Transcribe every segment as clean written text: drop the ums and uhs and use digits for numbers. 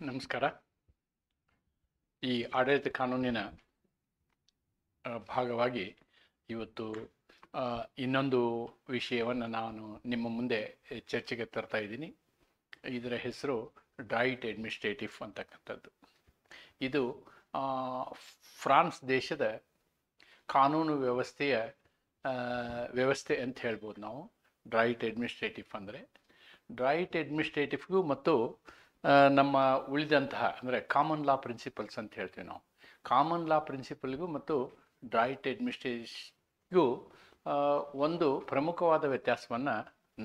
ನಮಸ್ಕಾರ. ಈ ಆಡಳಿತ ಕಾನೂನಿನ ಭಾಗವಾಗಿ ಇವತ್ತು ಇನ್ನೊಂದು ವಿಷಯವನ್ನು ನಾನು ನಿಮ್ಮ ಮುಂದೆ ಚರ್ಚೆಗೆ ತರ್ತಾ ಇದ್ದೀನಿ. ಇದರ ಹೆಸರು ಡ್ರಾಯಿಟ್ ಅಡ್ಮಿನಿಸ್ಟ್ರೇಟಿವ್ ಅಂತಕ್ಕಂಥದ್ದು. ಇದು ಫ್ರಾನ್ಸ್ ದೇಶದ ಕಾನೂನು ವ್ಯವಸ್ಥೆ ಅಂತ ಹೇಳ್ಬೋದು ನಾವು. ಡ್ರಾಯಿಟ್ ಅಡ್ಮಿನಿಸ್ಟ್ರೇಟಿವ್ ಅಂದರೆ ಡ್ರಾಯಿಟ್ ಅಡ್ಮಿನಿಸ್ಟ್ರೇಟಿವ್ಗೂ ಮತ್ತು ನಮ್ಮ ಉಳಿದಂತಹ ಅಂದರೆ ಕಾಮನ್ ಲಾ ಪ್ರಿನ್ಸಿಪಲ್ಸ್ ಅಂತ ಹೇಳ್ತೀವಿ ನಾವು. ಕಾಮನ್ ಲಾ ಪ್ರಿನ್ಸಿಪಲ್ಗೂ ಮತ್ತು ಡ್ರಾಯಿಟ್ ಅಡ್ಮಿನಿಸ್ಟ್ರೇಟಿವ್ಗೂ ಒಂದು ಪ್ರಮುಖವಾದ ವ್ಯತ್ಯಾಸವನ್ನು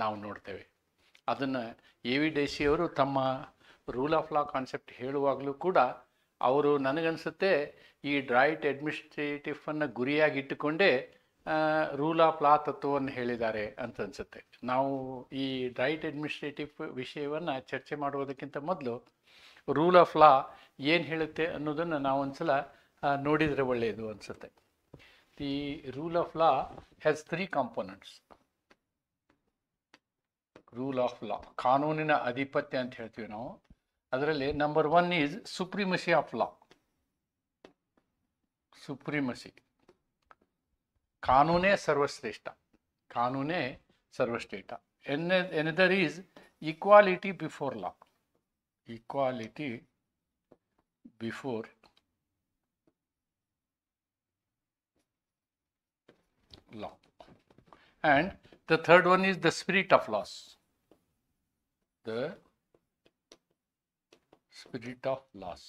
ನಾವು ನೋಡ್ತೇವೆ. ಅದನ್ನು ಎ ವಿ ಡೈಸಿ ಅವರು ತಮ್ಮ ರೂಲ್ ಆಫ್ ಲಾ ಕಾನ್ಸೆಪ್ಟ್ ಹೇಳುವಾಗಲೂ ಕೂಡ ಅವರು ನನಗನ್ಸುತ್ತೆ ಈ ಡ್ರಾಯಿಟ್ ಅಡ್ಮಿನಿಸ್ಟ್ರೇಟಿವನ್ನು ಗುರಿಯಾಗಿಟ್ಟುಕೊಂಡೇ ರೂಲ್ ಆಫ್ ಲಾ ತತ್ವವನ್ನು ಹೇಳಿದ್ದಾರೆ ಅಂತ ಅನಿಸುತ್ತೆ. ನಾವು ಈ ಡ್ರಾಯಿಟ್ ಅಡ್ಮಿನಿಸ್ಟ್ರೇಟಿವ್ ವಿಷಯವನ್ನು ಚರ್ಚೆ ಮಾಡುವುದಕ್ಕಿಂತ ಮೊದಲು ರೂಲ್ ಆಫ್ ಲಾ ಏನು ಹೇಳುತ್ತೆ ಅನ್ನೋದನ್ನು ನಾವು ಒಂದ್ಸಲ ನೋಡಿದರೆ ಒಳ್ಳೆಯದು ಅನಿಸುತ್ತೆ. The rule of law has 3 components. Rule of law ಕಾನೂನಿನ ಅಧಿಪತ್ಯ ಅಂತ ಹೇಳ್ತೀವಿ ನಾವು. ಅದರಲ್ಲಿ number 1 is supremacy of law. Supremacy, ಕಾನೂನೇ ಸರ್ವಶ್ರೇಷ್ಠ, ಕಾನೂನೇ ಸರ್ವಶ್ರೇಷ್ಠ. Another is equality before law. Equality before law. And the third one is the spirit of laws. The spirit of laws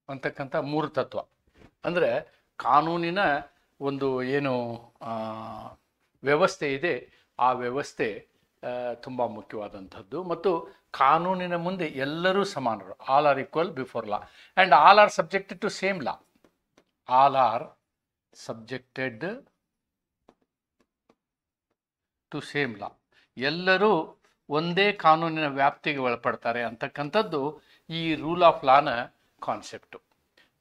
ಅಂತಕ್ಕಂಥ 3 ತತ್ವ. ಅಂದರೆ ಕಾನೂನಿನ ಒಂದು ಏನು ವ್ಯವಸ್ಥೆ ಇದೆ ಆ ವ್ಯವಸ್ಥೆ ತುಂಬ ಮುಖ್ಯವಾದಂಥದ್ದು. ಮತ್ತು ಕಾನೂನಿನ ಮುಂದೆ ಎಲ್ಲರೂ ಸಮಾನರು. All are equal before law and all are subjected to same law. All are subjected to same law. ಎಲ್ಲರೂ ಒಂದೇ ಕಾನೂನಿನ ವ್ಯಾಪ್ತಿಗೆ ಒಳಪಡ್ತಾರೆ ಅಂತಕ್ಕಂಥದ್ದು ಈ ರೂಲ್ ಆಫ್ ಲಾನ ಕಾನ್ಸೆಪ್ಟು.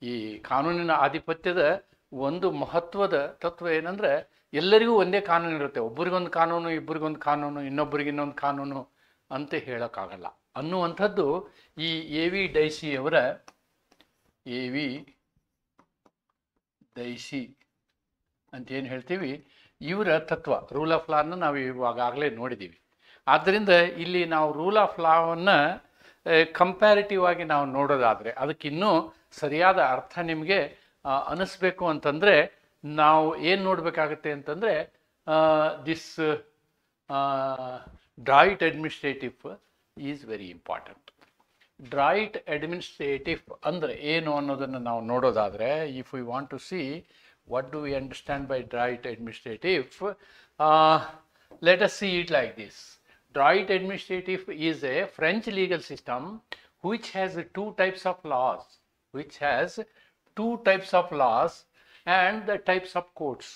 ಈ ಕಾನೂನಿನ ಆಧಿಪತ್ಯದ ಒಂದು ಮಹತ್ವದ ತತ್ವ ಏನಂದರೆ ಎಲ್ಲರಿಗೂ ಒಂದೇ ಕಾನೂನು ಇರುತ್ತೆ. ಒಬ್ಬರಿಗೊಂದು ಕಾನೂನು, ಇಬ್ಬರಿಗೊಂದು ಕಾನೂನು, ಇನ್ನೊಬ್ಬರಿಗೆ ಇನ್ನೊಂದು ಕಾನೂನು ಅಂತ ಹೇಳೋಕ್ಕಾಗಲ್ಲ ಅನ್ನುವಂಥದ್ದು ಈ ಎ ವಿ ಡೈಸಿಯವರ ಡೈಸಿ ಅಂತೇನು ಹೇಳ್ತೀವಿ ಇವರ ತತ್ವ. ರೂಲ್ ಆಫ್ ಲಾನ ನಾವು ಇವಾಗಲೇ ನೋಡಿದ್ದೀವಿ. ಆದ್ದರಿಂದ ಇಲ್ಲಿ ನಾವು ರೂಲ್ ಆಫ್ ಲಾವನ್ನು ಕಂಪ್ಯಾರಿಟಿವ್ ಆಗಿ ನಾವು ನೋಡೋದಾದರೆ ಅದಕ್ಕಿನ್ನೂ ಸರಿಯಾದ ಅರ್ಥ ನಿಮಗೆ ಅನ್ನಿಸ್ಬೇಕು ಅಂತಂದರೆ ನಾವು ಏನು ನೋಡಬೇಕಾಗತ್ತೆ ಅಂತಂದರೆ this droit administrative is very important. Droit administrative ಅಂದರೆ ಏನು ಅನ್ನೋದನ್ನು ನಾವು ನೋಡೋದಾದರೆ, if we want to see what do we understand by droit administrative, let us see it like this. Droit administrative is a French legal system which has two types of laws, and the types of courts,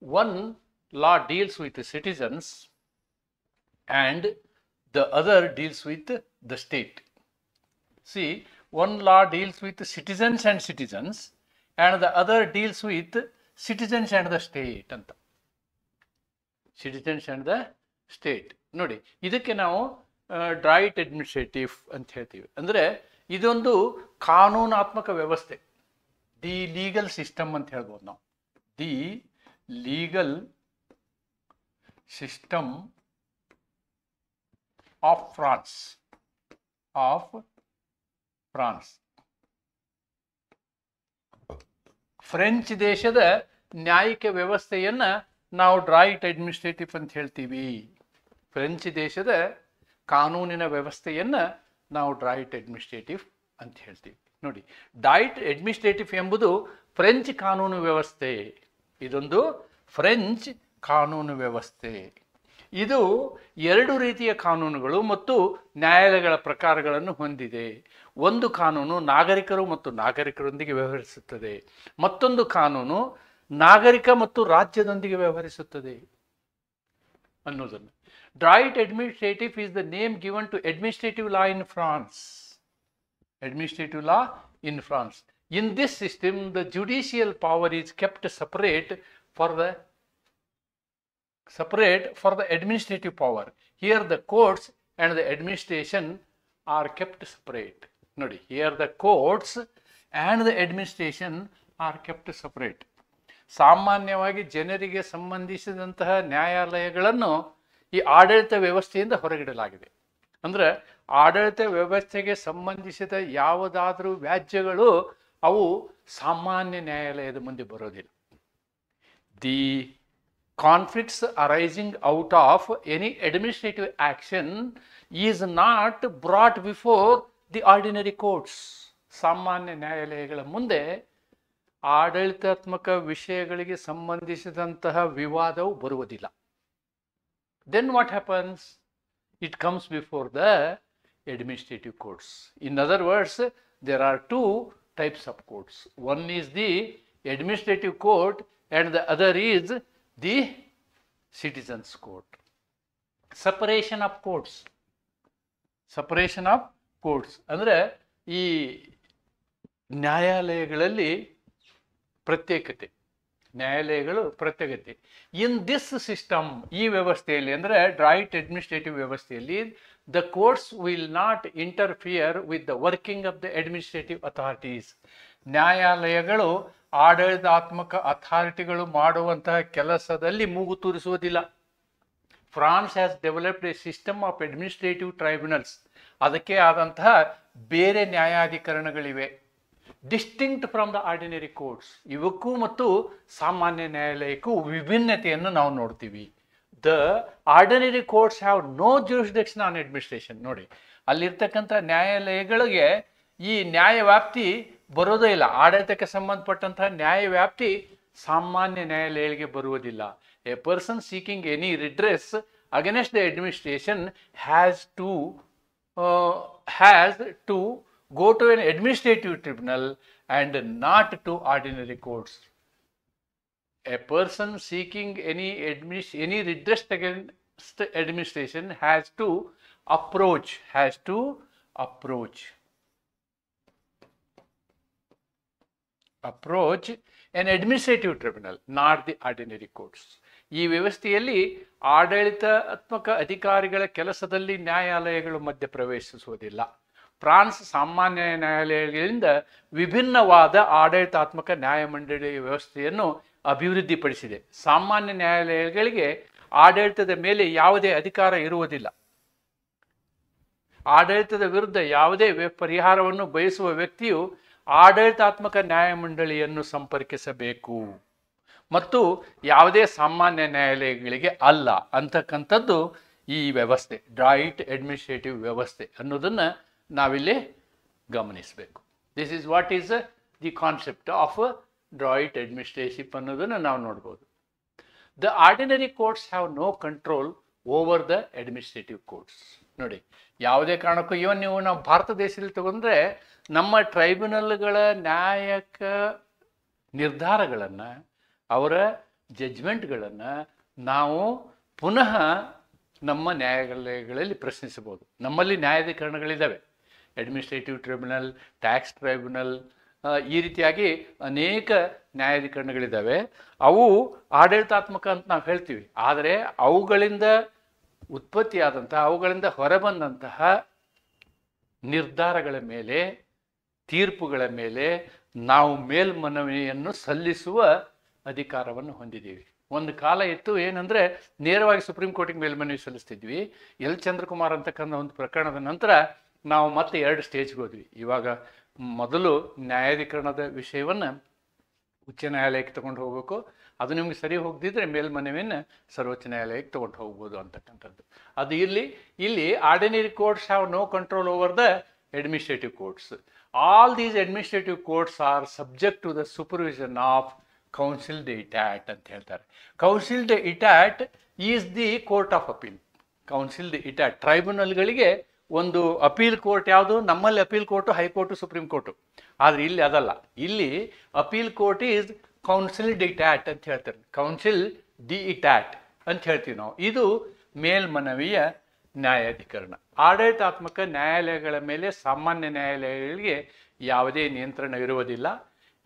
One law deals with the citizens and the other deals with the state. See, one law deals with the citizens and the other deals with citizens and the state ಅಂತ. Citizens and the state. ನೋಡಿ, ಇದಕ್ಕೆ ನಾವು ಡ್ರಾಯಿಟ್ administrative ಅಂತ ಹೇಳ್ತೀವಿ. ಅಂದರೆ ಇದೊಂದು ಕಾನೂನಾತ್ಮಕ ವ್ಯವಸ್ಥೆ, ದಿ ಲೀಗಲ್ ಸಿಸ್ಟಮ್ ಅಂತ ಹೇಳ್ಬೋದು ನಾವು. The legal system of France. French ದೇಶದ ನ್ಯಾಯಿಕ ವ್ಯವಸ್ಥೆಯನ್ನು ನಾವು ಡ್ರಾಯಿಟ್ ಅಡ್ಮಿನಿಸ್ಟ್ರೇಟಿವ್ ಅಂತ ಹೇಳ್ತೀವಿ. ಫ್ರೆಂಚ್ ದೇಶದ ಕಾನೂನಿನ ವ್ಯವಸ್ಥೆಯನ್ನು ನಾವು ಡ್ರಾಯಿಟ್ ಅಡ್ಮಿನಿಸ್ಟ್ರೇಟಿವ್ ಅಂತ ಹೇಳ್ತೀವಿ. ನೋಡಿ, ಡ್ರಾಯಿಟ್ ಅಡ್ಮಿನಿಸ್ಟ್ರೇಟಿವ್ ಎಂಬುದು ಫ್ರೆಂಚ್ ಕಾನೂನು ವ್ಯವಸ್ಥೆ. ಇದೊಂದು ಫ್ರೆಂಚ್ ಕಾನೂನು ವ್ಯವಸ್ಥೆ. ಇದು 2 ರೀತಿಯ ಕಾನೂನುಗಳು ಮತ್ತು ನ್ಯಾಯಾಲಯಗಳ ಪ್ರಕಾರಗಳನ್ನು ಹೊಂದಿದೆ. ಒಂದು ಕಾನೂನು ನಾಗರಿಕರು ಮತ್ತು ನಾಗರಿಕರೊಂದಿಗೆ ವ್ಯವಹರಿಸುತ್ತದೆ. ಮತ್ತೊಂದು ಕಾನೂನು ನಾಗರಿಕ ಮತ್ತು ರಾಜ್ಯದೊಂದಿಗೆ ವ್ಯವಹರಿಸುತ್ತದೆ ಅನ್ನೋದನ್ನು. Droit administrative is the name given to administrative law in France. In this system, the judicial power is kept separate for the administrative power. Here the courts and the administration are kept separate. ನೋಡಿ, here the courts and the administration are kept separate. ಸಾಮಾನ್ಯವಾಗಿ ಜನರಿಗೆ ಸಂಬಂಧಿಸಿದಂತಹ ನ್ಯಾಯಾಲಯಗಳನ್ನು ಈ ಆಡಳಿತ ವ್ಯವಸ್ಥೆಯಿಂದ ಹೊರಗಿಡಲಾಗಿದೆ. ಅಂದರೆ ಆಡಳಿತ ವ್ಯವಸ್ಥೆಗೆ ಸಂಬಂಧಿಸಿದ ಯಾವುದಾದ್ರೂ ವ್ಯಾಜ್ಯಗಳು ಅವು ಸಾಮಾನ್ಯ ನ್ಯಾಯಾಲಯದ ಮುಂದೆ ಬರೋದಿಲ್ಲ. The conflicts arising out of any administrative action is not brought before the ordinary courts. ಸಾಮಾನ್ಯ ನ್ಯಾಯಾಲಯಗಳ ಮುಂದೆ ಆಡಳಿತಾತ್ಮಕ ವಿಷಯಗಳಿಗೆ ಸಂಬಂಧಿಸಿದಂತಹ ವಿವಾದವು ಬರುವುದಿಲ್ಲ. Then what happens? It comes before the administrative courts. In other words, there are two types of courts. One is the administrative court and the other is the citizens court. Separation of courts. Separation of courts. ಅಂದರೆ ಈ ನ್ಯಾಯಾಲಯಗಳಲ್ಲಿ ಪ್ರತ್ಯೇಕತೆ, ನ್ಯಾಯಾಲಯಗಳು ಪ್ರತ್ಯೇಕತೆ. In this system, ಈ ವ್ಯವಸ್ಥೆಯಲ್ಲಿ ಅಂದರೆ droit administrative ವ್ಯವಸ್ಥೆಯಲ್ಲಿ, the courts will not interfere with the working of the administrative authorities. ನ್ಯಾಯಾಲಯಗಳು ಆಡಳಿತಾತ್ಮಕ ಅಥಾರಿಟಿಗಳು ಮಾಡುವಂತಹ ಕೆಲಸದಲ್ಲಿ ಮೂಗು ತೂರಿಸುವುದಿಲ್ಲ. France has developed a system of administrative tribunals. ಅದಕ್ಕೆ ಆದಂತಹ ಬೇರೆ ನ್ಯಾಯಾಧಿಕರಣಗಳಿವೆ, distinct from the ordinary courts. ಇವಕ್ಕೂ ಮತ್ತು ಸಾಮಾನ್ಯ ನ್ಯಾಯಾಲಯಕ್ಕೂ ವಿಭಿನ್ನತೆಯನ್ನು ನಾವು ನೋಡ್ತೀವಿ. The ordinary courts have no jurisdiction on administration. ನೋಡಿ, ಅಲ್ಲಿರ್ತಕ್ಕಂಥ ನ್ಯಾಯಾಲಯಗಳಿಗೆ ಈ ನ್ಯಾಯ ವ್ಯಾಪ್ತಿ ಬರೋದೇ ಇಲ್ಲ. ಆಡಳಿತಕ್ಕೆ ಸಂಬಂಧಪಟ್ಟಂತಹ ನ್ಯಾಯ ವ್ಯಾಪ್ತಿ ಸಾಮಾನ್ಯ ನ್ಯಾಯಾಲಯಗಳಿಗೆ ಬರುವುದಿಲ್ಲ. A person seeking any redress against the administration has to go to an administrative tribunal and not to ordinary courts. A person seeking any redress against administration has to approach an administrative tribunal, not the ordinary courts. ಈ ವ್ಯವಸ್ಥೆಯಲ್ಲಿ ಆಡಳಿತಾತ್ಮಕ ಅಧಿಕಾರಿಗಳ ಕೆಲಸದಲ್ಲಿ ನ್ಯಾಯಾಲಯಗಳು ಮಧ್ಯ ಪ್ರವೇಶಿಸುವುದಿಲ್ಲ. France ಸಾಮಾನ್ಯ ನ್ಯಾಯಾಲಯಗಳಿಂದ ವಿಭಿನ್ನವಾದ ಆಡಳಿತಾತ್ಮಕ ನ್ಯಾಯಮಂಡಳಿ ವ್ಯವಸ್ಥೆಯನ್ನು ಅಭಿವೃದ್ಧಿಪಡಿಸಿದೆ. ಸಾಮಾನ್ಯ ನ್ಯಾಯಾಲಯಗಳಿಗೆ ಆಡಳಿತದ ಮೇಲೆ ಯಾವುದೇ ಅಧಿಕಾರ ಇರುವುದಿಲ್ಲ. ಆಡಳಿತದ ವಿರುದ್ಧ ಯಾವುದೇ ಪರಿಹಾರವನ್ನು ಬಯಸುವ ವ್ಯಕ್ತಿಯು ಆಡಳಿತಾತ್ಮಕ ನ್ಯಾಯಮಂಡಳಿಯನ್ನು ಸಂಪರ್ಕಿಸಬೇಕು ಮತ್ತು ಯಾವುದೇ ಸಾಮಾನ್ಯ ನ್ಯಾಯಾಲಯಗಳಿಗೆ ಅಲ್ಲ ಅಂತಕ್ಕಂಥದ್ದು ಈ ವ್ಯವಸ್ಥೆ, ಡ್ರಾಫ್ಟ್ ಅಡ್ಮಿನಿಸ್ಟ್ರೇಟಿವ್ ವ್ಯವಸ್ಥೆ ಅನ್ನೋದನ್ನು ನಾವಿಲ್ಲಿ ಗಮನಿಸಬೇಕು. This is what is the concept of draft administrative ಅನ್ನೋದನ್ನು ನಾವು ನೋಡ್ಬೋದು. The ordinary courts have no control over the administrative courts. ನೋಡಿ, ಯಾವುದೇ ಕಾರಣಕ್ಕೂ ನೀವು ನಾವು ಭಾರತ ದೇಶದಲ್ಲಿ ತಗೊಂಡ್ರೆ ನಮ್ಮ ಟ್ರೈಬ್ಯುನಲ್ಗಳ ನ್ಯಾಯಕ ನಿರ್ಧಾರಗಳನ್ನು, ಅವರ ಜಡ್ಜ್ಮೆಂಟ್ಗಳನ್ನು ನಾವು ಪುನಃ ನಮ್ಮ ನ್ಯಾಯಾಲಯಗಳಲ್ಲಿ ಪ್ರಶ್ನಿಸಬಹುದು. ನಮ್ಮಲ್ಲಿ ನ್ಯಾಯಾಧಿಕರಣಗಳಿದ್ದಾವೆ, ಅಡ್ಮಿನಿಸ್ಟ್ರೇಟಿವ್ ಟ್ರೈಬ್ಯುನಲ್, ಟ್ಯಾಕ್ಸ್ ಟ್ರೈಬ್ಯುನಲ್, ಈ ರೀತಿಯಾಗಿ ಅನೇಕ ನ್ಯಾಯಾಧಿಕರಣಗಳಿದ್ದಾವೆ. ಅವು ಆಡಳಿತಾತ್ಮಕ ಅಂತ ನಾವು ಹೇಳ್ತೀವಿ. ಆದರೆ ಅವುಗಳಿಂದ ಉತ್ಪತ್ತಿಯಾದಂತಹ, ಅವುಗಳಿಂದ ಹೊರಬಂದಂತಹ ನಿರ್ಧಾರಗಳ ಮೇಲೆ, ತೀರ್ಪುಗಳ ಮೇಲೆ ನಾವು ಮೇಲ್ಮನವಿಯನ್ನು ಸಲ್ಲಿಸುವ ಅಧಿಕಾರವನ್ನು ಹೊಂದಿದ್ದೀವಿ. ಒಂದು ಕಾಲ ಇತ್ತು ಏನಂದರೆ ನೇರವಾಗಿ ಸುಪ್ರೀಂ ಕೋರ್ಟಿಗೆ ಮೇಲ್ಮನವಿ ಸಲ್ಲಿಸ್ತಿದ್ವಿ. ಎಲ್ ಚಂದ್ರಕುಮಾರ್ ಅಂತಕ್ಕಂಥ ಒಂದು ಪ್ರಕರಣದ ನಂತರ ನಾವು ಮತ್ತೆ 2 ಸ್ಟೇಜ್ಗೆ ಹೋದ್ವಿ. ಇವಾಗ ಮೊದಲು ನ್ಯಾಯಾಧಿಕರಣದ ವಿಷಯವನ್ನು ಉಚ್ಚ ನ್ಯಾಯಾಲಯಕ್ಕೆ ತೊಗೊಂಡು ಹೋಗಬೇಕು, ಅದು ನಿಮ್ಗೆ ಸರಿ ಹೋಗದಿದ್ದರೆ ಮೇಲ್ಮನವಿಯನ್ನು ಸರ್ವೋಚ್ಚ ನ್ಯಾಯಾಲಯಕ್ಕೆ ತೊಗೊಂಡು ಹೋಗ್ಬೋದು ಅಂತಕ್ಕಂಥದ್ದು. ಅದು ಇಲ್ಲಿ ordinary courts have no control over the administrative courts. All these administrative courts are subject to the supervision of Conseil de Etat ಅಂತ ಹೇಳ್ತಾರೆ. Conseil de Etat is the court of appeal. Conseil de Etat ಟ್ರೈಬ್ಯುನಲ್ಗಳಿಗೆ ಒಂದು appeal court ಯಾವುದು? ನಮ್ಮಲ್ಲಿ appeal court high court supreme court. ಆದರೆ ಇಲ್ಲಿ ಅದಲ್ಲ. ಇಲ್ಲಿ appeal court is Conseil de Etat ಅಂತ ಹೇಳ್ತಾರೆ. ಕೌನ್ಸಿಲ್ ಡಿ ಇಟಾಟ್ ಅಂತ ಹೇಳ್ತೀವಿ ನಾವು. ಇದು ಮೇಲ್ಮನವಿಯ ನ್ಯಾಯಾಧಿಕರಣ. ಆಡಳಿತಾತ್ಮಕ ನ್ಯಾಯಾಲಯಗಳ ಮೇಲೆ ಸಾಮಾನ್ಯ ನ್ಯಾಯಾಲಯಗಳಿಗೆ ಯಾವುದೇ ನಿಯಂತ್ರಣ ಇರುವುದಿಲ್ಲ.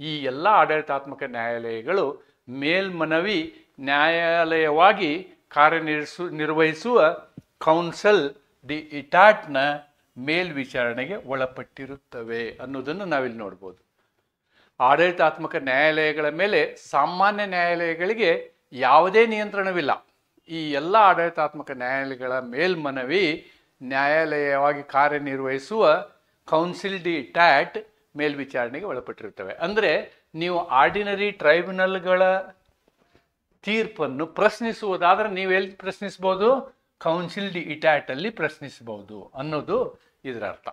ಈ ಎಲ್ಲ ಆಡಳಿತಾತ್ಮಕ ನ್ಯಾಯಾಲಯಗಳು ಮೇಲ್ಮನವಿ ನ್ಯಾಯಾಲಯವಾಗಿ ನಿರ್ವಹಿಸುವ ಕೌನ್ಸಿಲ್ ದಿ ಇಟಾಟ್ನ ಮೇಲ್ವಿಚಾರಣೆಗೆ ಒಳಪಟ್ಟಿರುತ್ತವೆ ಅನ್ನೋದನ್ನು ನಾವಿಲ್ಲಿ ನೋಡ್ಬೋದು. ಆಡಳಿತಾತ್ಮಕ ನ್ಯಾಯಾಲಯಗಳ ಮೇಲೆ ಸಾಮಾನ್ಯ ನ್ಯಾಯಾಲಯಗಳಿಗೆ ಯಾವುದೇ ನಿಯಂತ್ರಣವಿಲ್ಲ. ಈ ಎಲ್ಲ ಆಡಳಿತಾತ್ಮಕ ನ್ಯಾಯಾಲಯಗಳ ಮೇಲ್ಮನವಿ ನ್ಯಾಯಾಲಯವಾಗಿ ಕಾರ್ಯನಿರ್ವಹಿಸುವ ಕೌನ್ಸಿಲ್ ಡಿ ಇಟಾಟ್ ಮೇಲ್ವಿಚಾರಣೆಗೆ ಒಳಪಟ್ಟಿರುತ್ತವೆ. ಅಂದರೆ ನೀವು ಆರ್ಡಿನರಿ ಟ್ರೈಬ್ಯುನಲ್ಗಳ ತೀರ್ಪನ್ನು ಪ್ರಶ್ನಿಸುವುದಾದರೆ ನೀವು ಎಲ್ಲಿ ಪ್ರಶ್ನಿಸ್ಬೋದು? ಕೌನ್ಸಿಲ್ ಡಿ ಇಟಾಟ್ ಅಲ್ಲಿ ಪ್ರಶ್ನಿಸಬಹುದು ಅನ್ನೋದು ಇದರ ಅರ್ಥ.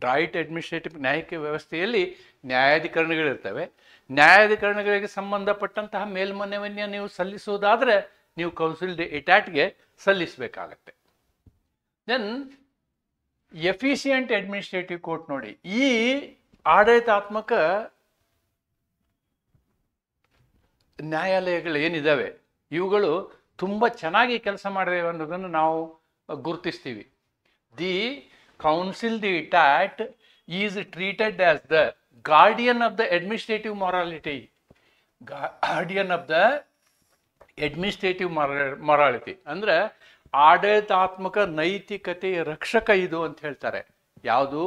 ಡ್ರಾಯಿಟ್ ಅಡ್ಮಿನಿಸ್ಟ್ರೇಟಿವ್ ನ್ಯಾಯಿಕ ವ್ಯವಸ್ಥೆಯಲ್ಲಿ ನ್ಯಾಯಾಧಿಕರಣಗಳಿರ್ತವೆ. ನ್ಯಾಯಾಧಿಕರಣಗಳಿಗೆ ಸಂಬಂಧಪಟ್ಟಂತಹ ಮೇಲ್ಮನವಿಯನ್ನು ನೀವು ಸಲ್ಲಿಸುವುದಾದರೆ ನೀವು ಕೌನ್ಸಿಲ್ ಡಿ ಇಟಾಟ್ಗೆ ಸಲ್ಲಿಸಬೇಕಾಗತ್ತೆ. ದೆನ್ ಎಫಿಷಿಯಂಟ್ ಅಡ್ಮಿನಿಸ್ಟ್ರೇಟಿವ್ ಕೋರ್ಟ್ ನೋಡಿ, ಈ ಆಡಳಿತಾತ್ಮಕ ನ್ಯಾಯಾಲಯಗಳು ಏನಿದ್ದಾವೆ ಇವುಗಳು ತುಂಬ ಚೆನ್ನಾಗಿ ಕೆಲಸ ಮಾಡಿವೆ ಅನ್ನೋದನ್ನು ನಾವು ಗುರುತಿಸ್ತೀವಿ. The Conseil de Etat is treated as the guardian of the administrative morality. Guardian of the administrative morality ಅಂದರೆ ಆಡಳಿತಾತ್ಮಕ ನೈತಿಕತೆಯ ರಕ್ಷಕ ಇದು ಅಂತ ಹೇಳ್ತಾರೆ. ಯಾವುದು?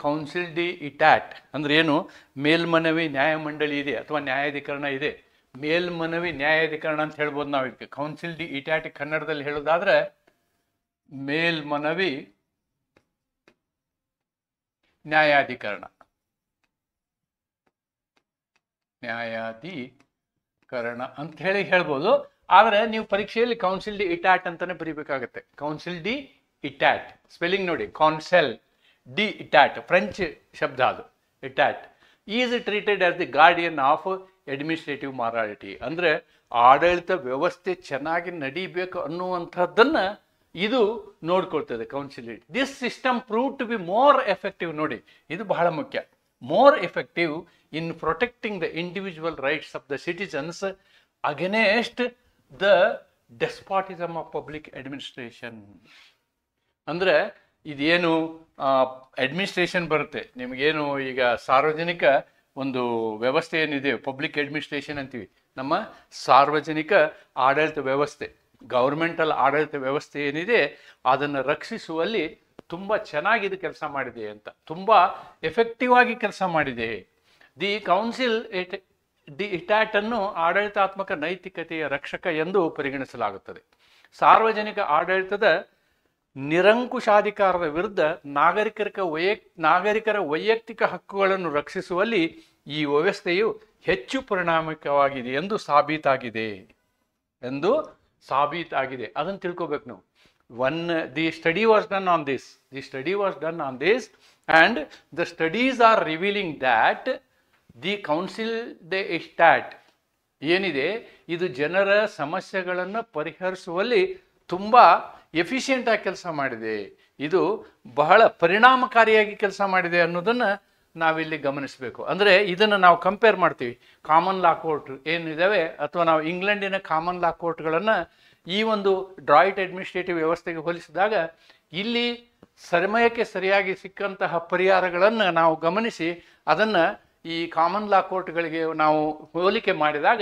ಕೌನ್ಸಿಲ್ ಡಿ ಇಟಾಟ್ ಅಂದ್ರೆ ಏನು? ಮೇಲ್ಮನವಿ ನ್ಯಾಯಮಂಡಳಿ ಇದೆ ಅಥವಾ ನ್ಯಾಯಾಧಿಕರಣ ಇದೆ. ಮೇಲ್ಮನವಿ ನ್ಯಾಯಾಧಿಕರಣ ಅಂತ ಹೇಳ್ಬೋದು ನಾವು ಇದಕ್ಕೆ. ಕೌನ್ಸಿಲ್ ಡಿ ಇಟಾಟ್ ಕನ್ನಡದಲ್ಲಿ ಹೇಳೋದಾದ್ರೆ ಮೇಲ್ಮನವಿ ನ್ಯಾಯಾಧಿಕರಣ. ನ್ಯಾಯಾಧಿಕರಣ ಅಂತ ಹೇಳ್ಬೋದು. ಆದರೆ ನೀವು ಪರೀಕ್ಷೆಯಲ್ಲಿ ಕೌನ್ಸಿಲ್ ಡಿ ಇಟಾಟ್ ಅಂತಾನೆ ಬರೀಬೇಕಾಗತ್ತೆ. ಕೌನ್ಸಿಲ್ ಡಿ ಇಟಾಟ್ ಸ್ಪೆಲ್ಲಿಂಗ್ ನೋಡಿ, ಕೌನ್ಸೆಲ್ ಡಿ ಇಟಾಟ್, ಫ್ರೆಂಚ್ ಶಬ್ದ ಅದು. Etat is treated as the guardian of administrative morality ಅಂದರೆ ಆಡಳಿತ ವ್ಯವಸ್ಥೆ ಚೆನ್ನಾಗಿ ನಡೀಬೇಕು ಅನ್ನುವಂಥದ್ದನ್ನು ಇದು ನೋಡ್ಕೊಳ್ತದೆ Conseil. This system prove to be more effective. ನೋಡಿ, ಇದು ಬಹಳ ಮುಖ್ಯ. More effective in protecting the individual rights of the citizens against the despotism of public administration. ಅಂದರೆ ಇದೇನು ಅಡ್ಮಿನಿಸ್ಟ್ರೇಷನ್ ಬರುತ್ತೆ ನಿಮಗೇನು, ಈಗ ಸಾರ್ವಜನಿಕ ಒಂದು ವ್ಯವಸ್ಥೆ ಏನಿದೆ ಪಬ್ಲಿಕ್ ಅಡ್ಮಿನಿಸ್ಟ್ರೇಷನ್ ಅಂತೀವಿ, ನಮ್ಮ ಸಾರ್ವಜನಿಕ ಆಡಳಿತ ವ್ಯವಸ್ಥೆ, ಗೌರ್ಮೆಂಟಲ್ ಆಡಳಿತ ವ್ಯವಸ್ಥೆ ಏನಿದೆ ಅದನ್ನು ರಕ್ಷಿಸುವಲ್ಲಿ ತುಂಬ ಚೆನ್ನಾಗಿ ಕೆಲಸ ಮಾಡಿದೆ ಅಂತ, ತುಂಬ ಎಫೆಕ್ಟಿವ್ ಆಗಿ ಕೆಲಸ ಮಾಡಿದೆ. ದಿ ಕೌನ್ಸಿಲ್ ದಿ ಇಟಾಟ್ ಅನ್ನು ಆಡಳಿತಾತ್ಮಕ ನೈತಿಕತೆಯ ರಕ್ಷಕ ಎಂದು ಪರಿಗಣಿಸಲಾಗುತ್ತದೆ. ಸಾರ್ವಜನಿಕ ಆಡಳಿತದ ನಿರಂಕುಶಾಧಿಕಾರದ ವಿರುದ್ಧ ನಾಗರಿಕರ ವೈಯಕ್ತಿಕ ಹಕ್ಕುಗಳನ್ನು ರಕ್ಷಿಸುವಲ್ಲಿ ಈ ವ್ಯವಸ್ಥೆಯು ಹೆಚ್ಚು ಪರಿಣಾಮಕಾರಿಯಾಗಿದೆ ಎಂದು ಸಾಬೀತಾಗಿದೆ. ಅದನ್ನು ತಿಳ್ಕೊಬೇಕು ನಾವು. The study was done on this and the studies are revealing that the council de itat ಏನಿದೆ ಇದು ಜನರ ಸಮಸ್ಯೆಗಳನ್ನು ಪರಿಹರಿಸುವಲ್ಲಿ ತುಂಬ ಎಫಿಷಿಯೆಂಟ್ ಆಗಿ ಕೆಲಸ ಮಾಡಿದೆ, ಇದು ಬಹಳ ಪರಿಣಾಮಕಾರಿಯಾಗಿ ಕೆಲಸ ಮಾಡಿದೆ ಅನ್ನೋದನ್ನು ನಾವಿಲ್ಲಿ ಗಮನಿಸಬೇಕು. ಅಂದರೆ ಇದನ್ನು ನಾವು ಕಂಪೇರ್ ಮಾಡ್ತೀವಿ ಕಾಮನ್ ಲಾ ಕೋರ್ಟ್ ಏನಿದ್ದಾವೆ ಅಥವಾ ನಾವು ಇಂಗ್ಲೆಂಡಿನ ಕಾಮನ್ ಲಾ ಕೋರ್ಟ್ಗಳನ್ನು ಈ ಒಂದು ಡ್ರಾಯಿಟ್ ಅಡ್ಮಿನಿಸ್ಟ್ರೇಟಿವ್ ವ್ಯವಸ್ಥೆಗೆ ಹೋಲಿಸಿದಾಗ ಇಲ್ಲಿ ಸಮಯಕ್ಕೆ ಸರಿಯಾಗಿ ಸಿಕ್ಕಂತಹ ಪರಿಹಾರಗಳನ್ನು ನಾವು ಗಮನಿಸಿ ಅದನ್ನು ಈ ಕಾಮನ್ ಲಾ ಕೋರ್ಟ್ಗಳಿಗೆ ನಾವು ಹೋಲಿಕೆ ಮಾಡಿದಾಗ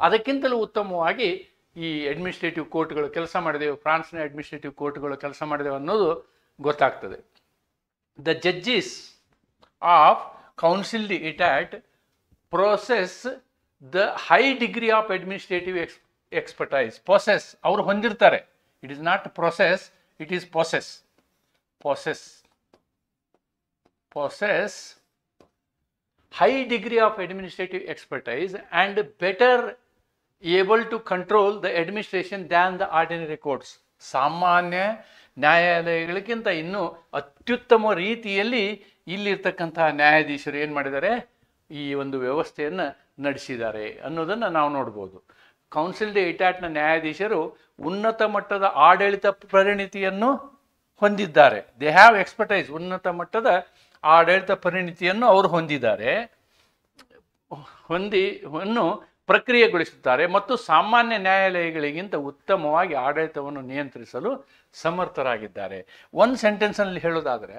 ಅದಕ್ಕಿಂತಲೂ ಉತ್ತಮವಾಗಿ ಈ ಅಡ್ಮಿನಿಸ್ಟ್ರೇಟಿವ್ ಕೋರ್ಟ್ಗಳು ಕೆಲಸ ಮಾಡಿದೆವು, ಫ್ರಾನ್ಸ್ನ ಅಡ್ಮಿನಿಸ್ಟ್ರೇಟಿವ್ ಕೋರ್ಟ್ಗಳು ಕೆಲಸ ಮಾಡಿದೆವು ಅನ್ನೋದು ಗೊತ್ತಾಗ್ತದೆ. The judges of Conseil de Etat process the high degree of administrative expertise. Possess ಅವರು ಹೊಂದಿರ್ತಾರೆ. It is not process, it is possess high degree of administrative expertise and better able to control the administration than the ordinary courts. ಸಾಮಾನ್ಯ ನ್ಯಾಯಾಲಯಗಳಿಗಿಂತ ಇನ್ನೂ ಅತ್ಯುತ್ತಮ ರೀತಿಯಲ್ಲಿ ಇಲ್ಲಿರ್ತಕ್ಕಂತಹ ನ್ಯಾಯಾಧೀಶರು ಏನು ಮಾಡಿದ್ದಾರೆ, ಈ ಒಂದು ವ್ಯವಸ್ಥೆಯನ್ನು ನಡೆಸಿದ್ದಾರೆ ಅನ್ನೋದನ್ನು ನಾವು ನೋಡ್ಬೋದು. ಕೌನ್ಸಿಲ್ ಡಿ ಇಟಾಟ್ನ ನ್ಯಾಯಾಧೀಶರು ಉನ್ನತ ಮಟ್ಟದ ಆಡಳಿತ ಪರಿಣಿತಿಯನ್ನು ಹೊಂದಿದ್ದಾರೆ. They have expertise. ಉನ್ನತ ಮಟ್ಟದ ಆಡಳಿತ ಪರಿಣಿತಿಯನ್ನು ಅವರು ಹೊಂದಿವನ್ನು ಪ್ರಕ್ರಿಯೆಗೊಳಿಸುತ್ತಾರೆ ಮತ್ತು ಸಾಮಾನ್ಯ ನ್ಯಾಯಾಲಯಗಳಿಗಿಂತ ಉತ್ತಮವಾಗಿ ಆಡಳಿತವನ್ನು ನಿಯಂತ್ರಿಸಲು ಸಮರ್ಥರಾಗಿದ್ದಾರೆ. ಒಂದು ಸೆಂಟೆನ್ಸ್ನಲ್ಲಿ ಹೇಳೋದಾದರೆ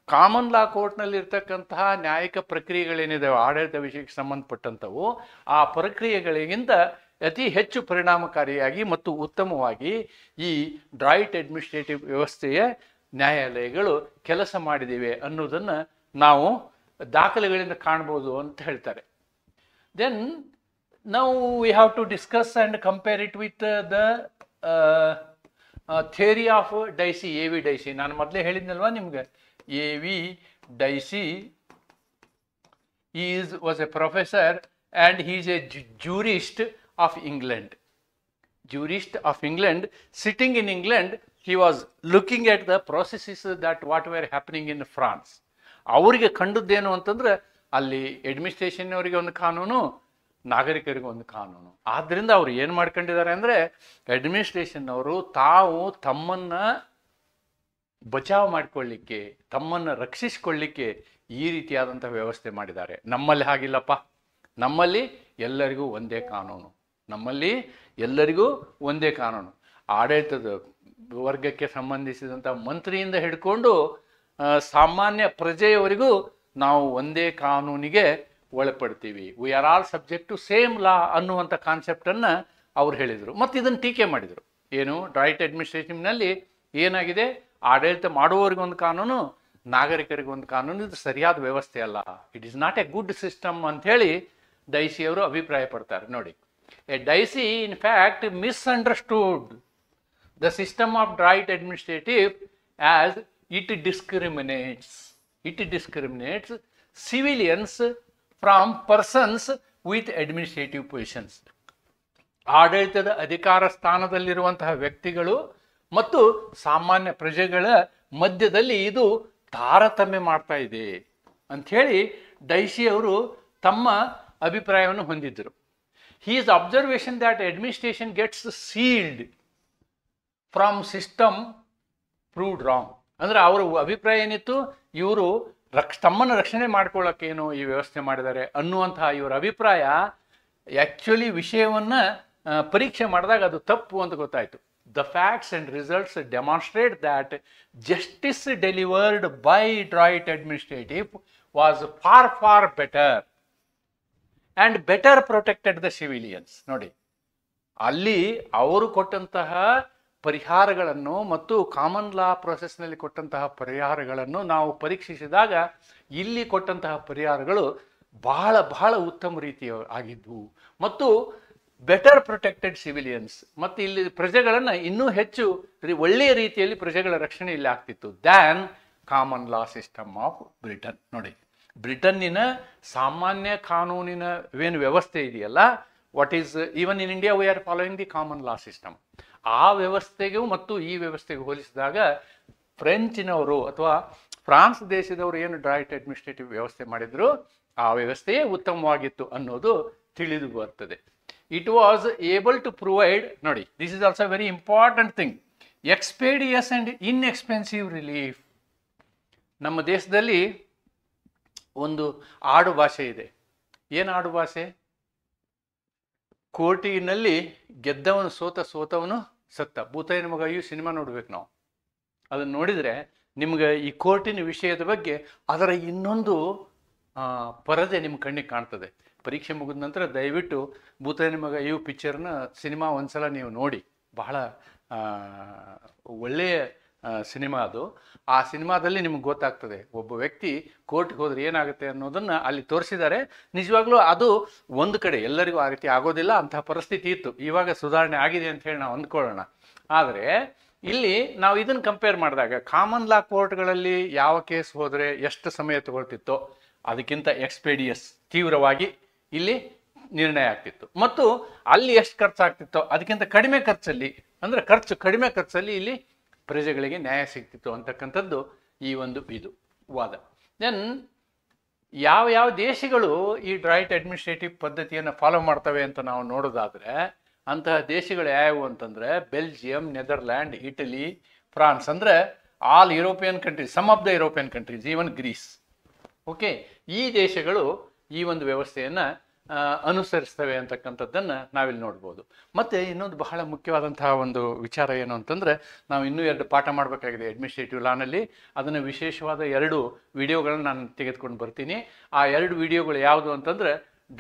ಕಾಮನ್ ಲಾ ಕೋರ್ಟ್ನಲ್ಲಿ ಇರ್ತಕ್ಕಂತಹ ನ್ಯಾಯಿಕ ಪ್ರಕ್ರಿಯೆಗಳೇನಿದಾವೆ ಆಡಳಿತ ವಿಷಯಕ್ಕೆ ಸಂಬಂಧಪಟ್ಟಂಥವು, ಆ ಪ್ರಕ್ರಿಯೆಗಳಿಗಿಂತ ಅತಿ ಹೆಚ್ಚು ಪರಿಣಾಮಕಾರಿಯಾಗಿ ಮತ್ತು ಉತ್ತಮವಾಗಿ ಈ ಡ್ರಾಯಿಟ್ ಅಡ್ಮಿನಿಸ್ಟ್ರೇಟಿವ್ ವ್ಯವಸ್ಥೆಯ ನ್ಯಾಯಾಲಯಗಳು ಕೆಲಸ ಮಾಡಿದಿವೆ ಅನ್ನೋದನ್ನು ನಾವು ದಾಖಲೆಗಳಿಂದ ಕಾಣ್ಬೋದು ಅಂತ ಹೇಳ್ತಾರೆ. ದೆನ್ ನಾವು we have to discuss and compare it with the theory of Dicey, A V Dicey. ನಾನು ಮೊದಲೇ ಹೇಳಿದ್ನಲ್ವಾ ನಿಮ್ಗೆ, A V Dicey was a professor and he is a jurist of England. Jurist of England, sitting in England, he was looking at the processes that what were happening in France. ಅವರಿಗೆ ಕಂಡದ್ದೇನು ಅಂತಂದ್ರೆ ಅಲ್ಲಿ administration ಅವರಿಗೆ ಒಂದು ಕಾನೂನು, ನಾಗರಿಕರಿಗೆ ಒಂದು ಕಾನೂನು. ಆದ್ದರಿಂದ ಅವರು ಏನು ಮಾಡ್ಕೊಂಡಿದ್ದಾರೆ ಅಂದರೆ, ಅಡ್ಮಿನಿಸ್ಟ್ರೇಷನ್ ಅವರು ತಾವು ತಮ್ಮನ್ನು ಬಚಾವ್ ಮಾಡಿಕೊಳ್ಳಿಕ್ಕೆ, ತಮ್ಮನ್ನು ರಕ್ಷಿಸಿಕೊಳ್ಳಿಕ್ಕೆ ಈ ರೀತಿಯಾದಂಥ ವ್ಯವಸ್ಥೆ ಮಾಡಿದ್ದಾರೆ. ನಮ್ಮಲ್ಲಿ ಹಾಗಿಲ್ಲಪ್ಪ. ನಮ್ಮಲ್ಲಿ ಎಲ್ಲರಿಗೂ ಒಂದೇ ಕಾನೂನು, ನಮ್ಮಲ್ಲಿ ಎಲ್ಲರಿಗೂ ಒಂದೇ ಕಾನೂನು. ಆಡಳಿತದ ವರ್ಗಕ್ಕೆ ಸಂಬಂಧಿಸಿದಂಥ ಮಂತ್ರಿಯಿಂದ ಹಿಡ್ಕೊಂಡು ಸಾಮಾನ್ಯ ಪ್ರಜೆಯವರೆಗೂ ನಾವು ಒಂದೇ ಕಾನೂನಿಗೆ ಒಳಪಡ್ತೀವಿ. We are all subject to same law ಅನ್ನುವಂಥ ಕಾನ್ಸೆಪ್ಟನ್ನು ಅವ್ರು ಹೇಳಿದರು. ಮತ್ತು ಇದನ್ನು ಟೀಕೆ ಮಾಡಿದರು. ಏನು, ರೈಟ್ ಅಡ್ಮಿನಿಸ್ಟ್ರೇಷನ್ನಲ್ಲಿ ಏನಾಗಿದೆ, ಆಡಳಿತ ಮಾಡುವವರಿಗೊಂದು ಕಾನೂನು, ನಾಗರಿಕರಿಗೊಂದು ಕಾನೂನು, ಇದು ಸರಿಯಾದ ವ್ಯವಸ್ಥೆ ಅಲ್ಲ, it is not a good system ಅಂಥೇಳಿ ಡೈಸಿ ಅವರು ಅಭಿಪ್ರಾಯ ಪಡ್ತಾರೆ. ನೋಡಿ, A Dicey in fact misunderstood the system of droit administrative as it discriminates civilians from persons with administrative positions. ಆಡಳಿತದ ಅಧಿಕಾರ ಸ್ಥಾನದಲ್ಲಿರುವಂತಹ ವ್ಯಕ್ತಿಗಳು ಮತ್ತು ಸಾಮಾನ್ಯ ಪ್ರಜೆಗಳ ಮಧ್ಯದಲ್ಲಿ ಇದು ತಾರತಮ್ಯ ಮಾಡ್ತಾ ಇದೆ ಅಂಥೇಳಿ ಡೈಸಿ ಅವರು ತಮ್ಮ ಅಭಿಪ್ರಾಯವನ್ನು ಹೊಂದಿದ್ದರು. His observation that administration gets sealed from system proved wrong. ಅಂದರೆ ಅವರ ಅಭಿಪ್ರಾಯ ಏನಿತ್ತು, ಇವರು ತಮ್ಮನ್ನು ರಕ್ಷಣೆ ಮಾಡ್ಕೊಳ್ಳೋಕ್ಕೇನು ಈ ವ್ಯವಸ್ಥೆ ಮಾಡಿದ್ದಾರೆ ಅನ್ನುವಂತಹ ಇವರ ಅಭಿಪ್ರಾಯ ಆ್ಯಕ್ಚುಲಿ ವಿಷಯವನ್ನು ಪರೀಕ್ಷೆ ಮಾಡಿದಾಗ ಅದು ತಪ್ಪು ಅಂತ ಗೊತ್ತಾಯಿತು. The facts and results demonstrate that justice delivered by Droit administrative was far better and better protected the civilians. ನೋಡಿ, ಅಲ್ಲಿ ಅವರು ಕೊಟ್ಟಂತಹ ಪರಿಹಾರಗಳನ್ನು ಮತ್ತು ಕಾಮನ್ ಲಾ ಪ್ರೊಸೆಸ್ನಲ್ಲಿ ಕೊಟ್ಟಂತಹ ಪರಿಹಾರಗಳನ್ನು ನಾವು ಪರೀಕ್ಷಿಸಿದಾಗ ಇಲ್ಲಿ ಕೊಟ್ಟಂತಹ ಪರಿಹಾರಗಳು ಬಹಳ ಉತ್ತಮ ರೀತಿಯ ಆಗಿದ್ವು ಮತ್ತು ಬೆಟರ್ ಪ್ರೊಟೆಕ್ಟೆಡ್ ಸಿವಿಲಿಯನ್ಸ್. ಮತ್ತು ಇಲ್ಲಿ ಪ್ರಜೆಗಳನ್ನು ಇನ್ನೂ ಹೆಚ್ಚು ಒಳ್ಳೆಯ ರೀತಿಯಲ್ಲಿ ಪ್ರಜೆಗಳ ರಕ್ಷಣೆ ಇಲ್ಲಿ ಆಗ್ತಿತ್ತು than common law system of Britain. ನೋಡಿ, ಬ್ರಿಟನ್ನಿನ ಸಾಮಾನ್ಯ ಕಾನೂನಿನ ಏನು ವ್ಯವಸ್ಥೆ ಇದೆಯಲ್ಲ, what is even in India we are following the common law system. ಆ ವ್ಯವಸ್ಥೆಗೂ ಮತ್ತು ಈ ವ್ಯವಸ್ಥೆಗೆ ಹೋಲಿಸಿದಾಗ ಫ್ರೆಂಚಿನವರು ಅಥವಾ ಫ್ರಾನ್ಸ್ ದೇಶದವರು ಏನು ಡ್ರಾಯ್ಟ್ ಅಡ್ಮಿನಿಸ್ಟ್ರೇಟಿವ್ ವ್ಯವಸ್ಥೆ ಮಾಡಿದ್ರು ಆ ವ್ಯವಸ್ಥೆಯೇ ಉತ್ತಮವಾಗಿತ್ತು ಅನ್ನೋದು ತಿಳಿದು ಬರ್ತದೆ. It was able to provide, ನೋಡಿ, this is also a very important thing, expeditious and inexpensive relief. ನಮ್ಮ ದೇಶದಲ್ಲಿ ಒಂದು ಆಡು ಭಾಷೆ ಇದೆ. ಏನು ಆಡು ಭಾಷೆ? ಕೋರ್ಟಿನಲ್ಲಿ ಗೆದ್ದವನು ಸೋತವನು ಸತ್ತ. ಭೂತಯ್ಯನ ಮಗ ಈ ಸಿನಿಮಾ ನೋಡ್ಬೇಕು ನಾವು. ಅದನ್ನು ನೋಡಿದರೆ ನಿಮ್ಗೆ ಈ ಕೋರ್ಟಿನ ವಿಷಯದ ಬಗ್ಗೆ ಅದರ ಇನ್ನೊಂದು ಪರದೆ ನಿಮ್ಮ ಕಣ್ಣಿಗೆ ಕಾಣ್ತದೆ. ಪರೀಕ್ಷೆ ಮುಗಿದ ನಂತರ ದಯವಿಟ್ಟು ಭೂತಯ್ಯನ ಮಗ ಈ ಪಿಕ್ಚರ್ನ ಸಿನಿಮಾ ಒಂದ್ಸಲ ನೀವು ನೋಡಿ. ಬಹಳ ಒಳ್ಳೆಯ ಸಿನಿಮಾ ಅದು. ಆ ಸಿನಿಮಾದಲ್ಲಿ ನಿಮ್ಗೆ ಗೊತ್ತಾಗ್ತದೆ ಒಬ್ಬ ವ್ಯಕ್ತಿ ಕೋರ್ಟ್ಗೆ ಹೋದ್ರೆ ಏನಾಗುತ್ತೆ ಅನ್ನೋದನ್ನು ಅಲ್ಲಿ ತೋರಿಸಿದ್ದಾರೆ. ನಿಜವಾಗ್ಲೂ ಅದು ಒಂದು ಕಡೆ ಎಲ್ಲರಿಗೂ ಆ ರೀತಿ ಆಗೋದಿಲ್ಲ, ಅಂತಹ ಪರಿಸ್ಥಿತಿ ಇತ್ತು. ಇವಾಗ ಸುಧಾರಣೆ ಆಗಿದೆ ಅಂತ ಹೇಳಿ ನಾವು ಅಂದ್ಕೊಳ್ಳೋಣ. ಆದರೆ ಇಲ್ಲಿ ನಾವು ಇದನ್ನು ಕಂಪೇರ್ ಮಾಡಿದಾಗ ಕಾಮನ್ ಲಾ ಕೋರ್ಟ್ಗಳಲ್ಲಿ ಯಾವ ಕೇಸ್ ಹೋದರೆ ಎಷ್ಟು ಸಮಯ ತಗೊಳ್ತಿತ್ತೋ ಅದಕ್ಕಿಂತ ಎಕ್ಸ್ಪೀಡಿಯಸ್ ತೀವ್ರವಾಗಿ ಇಲ್ಲಿ ನಿರ್ಣಯ ಆಗ್ತಿತ್ತು. ಮತ್ತು ಅಲ್ಲಿ ಎಷ್ಟು ಖರ್ಚಾಗ್ತಿತ್ತೋ ಅದಕ್ಕಿಂತ ಕಡಿಮೆ ಖರ್ಚಲ್ಲಿ, ಅಂದರೆ ಕಡಿಮೆ ಖರ್ಚಲ್ಲಿ ಇಲ್ಲಿ ಪ್ರಜೆಗಳಿಗೆ ನ್ಯಾಯ ಸಿಗ್ತಿತ್ತು ಅಂತಕ್ಕಂಥದ್ದು ಈ ಒಂದು ಇದು ವಾದ. ದೆನ್ ಯಾವ ದೇಶಗಳು ಈ ಡ್ರಾಯ್ಟ್ ಅಡ್ಮಿನಿಸ್ಟ್ರೇಟಿವ್ ಪದ್ಧತಿಯನ್ನು ಫಾಲೋ ಮಾಡ್ತವೆ ಅಂತ ನಾವು ನೋಡೋದಾದರೆ ಅಂತಹ ದೇಶಗಳು ಯಾವುವು ಅಂತಂದರೆ ಬೆಲ್ಜಿಯಂ, ನೆದರ್ಲ್ಯಾಂಡ್, ಇಟಲಿ, ಫ್ರಾನ್ಸ್. ಅಂದರೆ all European countries, some of the European countries, even Greece. Okay, ಈ ದೇಶಗಳು ಈ ಒಂದು ವ್ಯವಸ್ಥೆಯನ್ನು ಅನುಸರಿಸ್ತವೆ ಅಂತಕ್ಕಂಥದ್ದನ್ನು ನಾವಿಲ್ಲಿ ನೋಡ್ಬೋದು. ಮತ್ತು ಇನ್ನೊಂದು ಬಹಳ ಮುಖ್ಯವಾದಂತಹ ಒಂದು ವಿಚಾರ ಏನು ಅಂತಂದರೆ, ನಾವು ಇನ್ನೂ 2 ಪಾಠ ಮಾಡಬೇಕಾಗಿದೆ ಅಡ್ಮಿನಿಸ್ಟ್ರೇಟಿವ್ ಲಾನಲ್ಲಿ. ಅದನ್ನು ವಿಶೇಷವಾದ 2 ವಿಡಿಯೋಗಳನ್ನು ನಾನು ತೆಗೆದುಕೊಂಡು ಬರ್ತೀನಿ. ಆ 2 ವಿಡಿಯೋಗಳು ಯಾವುದು ಅಂತಂದರೆ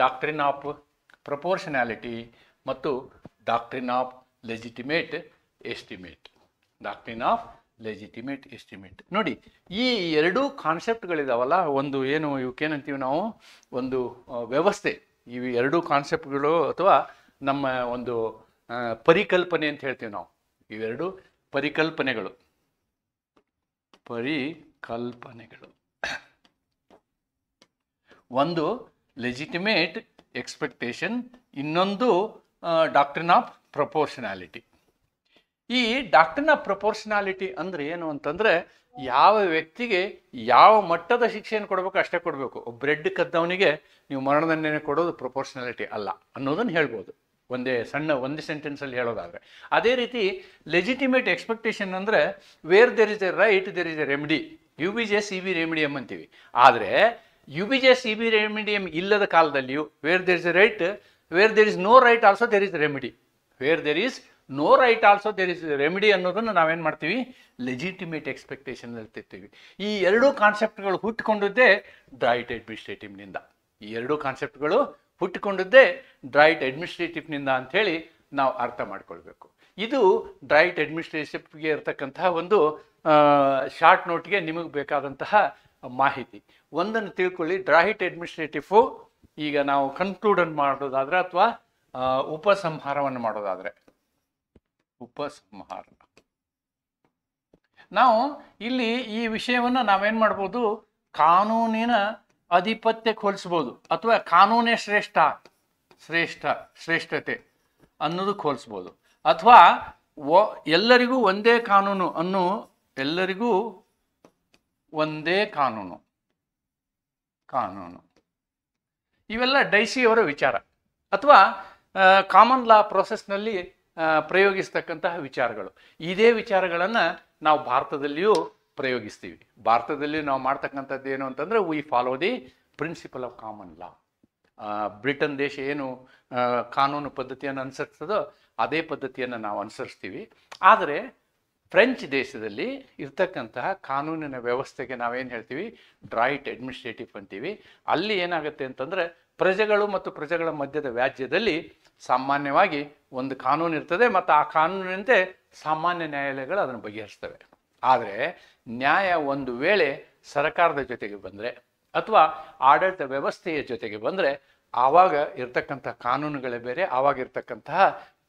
ಡಾಕ್ಟ್ರಿನ್ ಆಫ್ ಪ್ರಪೋರ್ಷನ್ಯಾಲಿಟಿ ಮತ್ತು doctrine of legitimate estimate. Doctrine of legitimate estimate. ನೋಡಿ, ಈ ಎರಡೂ ಕಾನ್ಸೆಪ್ಟ್ಗಳಿದಾವಲ್ಲ, ಒಂದು ಏನು ಇವಕ್ಕೇನಂತೀವಿ ನಾವು, ಒಂದು ವ್ಯವಸ್ಥೆ. ಇವು ಎರಡೂ ಕಾನ್ಸೆಪ್ಟ್ಗಳು ಅಥವಾ ನಮ್ಮ ಒಂದು ಪರಿಕಲ್ಪನೆ ಅಂತ ಹೇಳ್ತೀವಿ ನಾವು. ಇವೆರಡು ಪರಿಕಲ್ಪನೆಗಳು. ಒಂದು ಲೆಜಿಟಿಮೇಟ್ ಎಕ್ಸ್ಪೆಕ್ಟೇಷನ್, ಇನ್ನೊಂದು ಡಾಕ್ಟ್ರಿನ್ ಆಫ್ ಪ್ರಪೋರ್ಷನಾಲಿಟಿ. ಈ ಡಾಕ್ಟ್ರಿನ್ ಆಫ್ ಪ್ರಪೋರ್ಷನಾಲಿಟಿ ಅಂದ್ರೆ ಏನು ಅಂತಂದ್ರೆ, ಯಾವ ವ್ಯಕ್ತಿಗೆ ಯಾವ ಮಟ್ಟದ ಶಿಕ್ಷೆಯನ್ನು ಕೊಡಬೇಕು ಅಷ್ಟೇ ಕೊಡಬೇಕು. ಬ್ರೆಡ್ ಕದ್ದವನಿಗೆ ನೀವು ಮರಣದಂಡನೆ ಕೊಡೋದು ಪ್ರಪೋರ್ಷನಾಲಿಟಿ ಅಲ್ಲ ಅನ್ನೋದನ್ನು ಹೇಳ್ಬೋದು, ಒಂದು ಸೆಂಟೆನ್ಸಲ್ಲಿ ಹೇಳೋದಾದರೆ. ಅದೇ ರೀತಿ ಲೆಜಿಟಿಮೇಟ್ ಎಕ್ಸ್ಪೆಕ್ಟೇಷನ್ ಅಂದರೆ, where there is a right there is a remedy. UBJ-CB remedium ಅಂತೀವಿ. ಆದರೆ UBJ-CB ರೆಮಿಡಿಯಮ್ ಇಲ್ಲದ ಕಾಲದಲ್ಲಿಯೂ where there is a right, where there is no right also there is remedy. Where there is no right also there is remedy ಅನ್ನೋದನ್ನು ನಾವೇನು ಮಾಡ್ತೀವಿ, legitimate expectation ಇರ್ತಿರ್ತೀವಿ. ಈ ಎರಡೂ ಕಾನ್ಸೆಪ್ಟ್ಗಳು ಹುಟ್ಟುಕೊಂಡದ್ದೇ ಡ್ರಾಯ್ಟ್ ಅಡ್ಮಿನಿಸ್ಟ್ರೇಟಿವ್ನಿಂದ. ಈ ಎರಡೂ ಕಾನ್ಸೆಪ್ಟ್ಗಳು ಹುಟ್ಟಿಕೊಂಡದ್ದೇ ಡ್ರಾಯ್ಟ್ ಅಡ್ಮಿನಿಸ್ಟ್ರೇಟಿವ್ನಿಂದ ಅಂಥೇಳಿ ನಾವು ಅರ್ಥ ಮಾಡ್ಕೊಳ್ಬೇಕು. ಇದು ಡ್ರಾಯ್ಟ್ ಅಡ್ಮಿನಿಸ್ಟ್ರೇಟಿವ್ಗೆ ಇರತಕ್ಕಂತಹ ಒಂದು ಶಾರ್ಟ್ ನೋಟ್ಗೆ ನಿಮಗೆ ಬೇಕಾದಂತಹ ಮಾಹಿತಿ. ಒಂದನ್ನು ತಿಳ್ಕೊಳ್ಳಿ, ಡ್ರಾಯ್ಟ್ ಅಡ್ಮಿನಿಸ್ಟ್ರೇಟಿವ್ ಈಗ ನಾವು ಕನ್ಕ್ಲೂಡನ್ ಮಾಡೋದಾದರೆ ಅಥವಾ ಉಪಸಂಹಾರವನ್ನು ಮಾಡೋದಾದರೆ, ಉಪಸಂಹಾರ, ನಾವು ಇಲ್ಲಿ ಈ ವಿಷಯವನ್ನು ನಾವೇನು ಮಾಡ್ಬೋದು, ಕಾನೂನಿನ ಆಧಿಪತ್ಯಕ್ಕೆ ಹೋಲಿಸ್ಬೋದು, ಅಥವಾ ಕಾನೂನೇ ಶ್ರೇಷ್ಠತೆ ಅನ್ನೋದಕ್ಕೆ ಹೋಲಿಸ್ಬೋದು, ಅಥವಾ ಎಲ್ಲರಿಗೂ ಒಂದೇ ಕಾನೂನು ಎಲ್ಲರಿಗೂ ಒಂದೇ ಕಾನೂನು ಇವೆಲ್ಲ ಡೈಸಿಯವರ ವಿಚಾರ, ಅಥವಾ ಕಾಮನ್ ಲಾ ಪ್ರೊಸೆಸ್ನಲ್ಲಿ ಪ್ರಯೋಗಿಸ್ತಕ್ಕಂತಹ ವಿಚಾರಗಳು. ಇದೇ ವಿಚಾರಗಳನ್ನು ನಾವು ಭಾರತದಲ್ಲಿಯೂ ಪ್ರಯೋಗಿಸ್ತೀವಿ. ಭಾರತದಲ್ಲಿ ನಾವು ಮಾಡ್ತಕ್ಕಂಥದ್ದು ಏನು ಅಂತಂದರೆ, we follow the principle of common law. Britain ದೇಶ ಏನು ಕಾನೂನು ಪದ್ಧತಿಯನ್ನು ಅನುಸರಿಸ್ತದೋ ಅದೇ ಪದ್ಧತಿಯನ್ನು ನಾವು ಅನುಸರಿಸ್ತೀವಿ. ಆದರೆ ಫ್ರೆಂಚ್ ದೇಶದಲ್ಲಿ ಇರ್ತಕ್ಕಂತಹ ಕಾನೂನಿನ ವ್ಯವಸ್ಥೆಗೆ ನಾವೇನು ಹೇಳ್ತೀವಿ, ಡ್ರಾಯ್ಟ್ ಅಡ್ಮಿನಿಸ್ಟ್ರೇಟಿವ್ ಅಂತೀವಿ. ಅಲ್ಲಿ ಏನಾಗುತ್ತೆ ಅಂತಂದರೆ, ಪ್ರಜೆಗಳು ಮತ್ತು ಪ್ರಜೆಗಳ ಮಧ್ಯದ ವ್ಯಾಜ್ಯದಲ್ಲಿ ಸಾಮಾನ್ಯವಾಗಿ ಒಂದು ಕಾನೂನು ಇರ್ತದೆ, ಮತ್ತು ಆ ಕಾನೂನಿನಂತೆ ಸಾಮಾನ್ಯ ನ್ಯಾಯಾಲಯಗಳು ಅದನ್ನು ಬಗೆಹರಿಸ್ತವೆ. ಆದರೆ ನ್ಯಾಯ ಒಂದು ವೇಳೆ ಸರ್ಕಾರದ ಜೊತೆಗೆ ಬಂದರೆ ಅಥವಾ ಆಡಳಿತ ವ್ಯವಸ್ಥೆಯ ಜೊತೆಗೆ ಬಂದರೆ, ಆವಾಗ ಇರ್ತಕ್ಕಂಥ ಕಾನೂನುಗಳೇ ಬೇರೆ, ಆವಾಗ ಇರ್ತಕ್ಕಂತಹ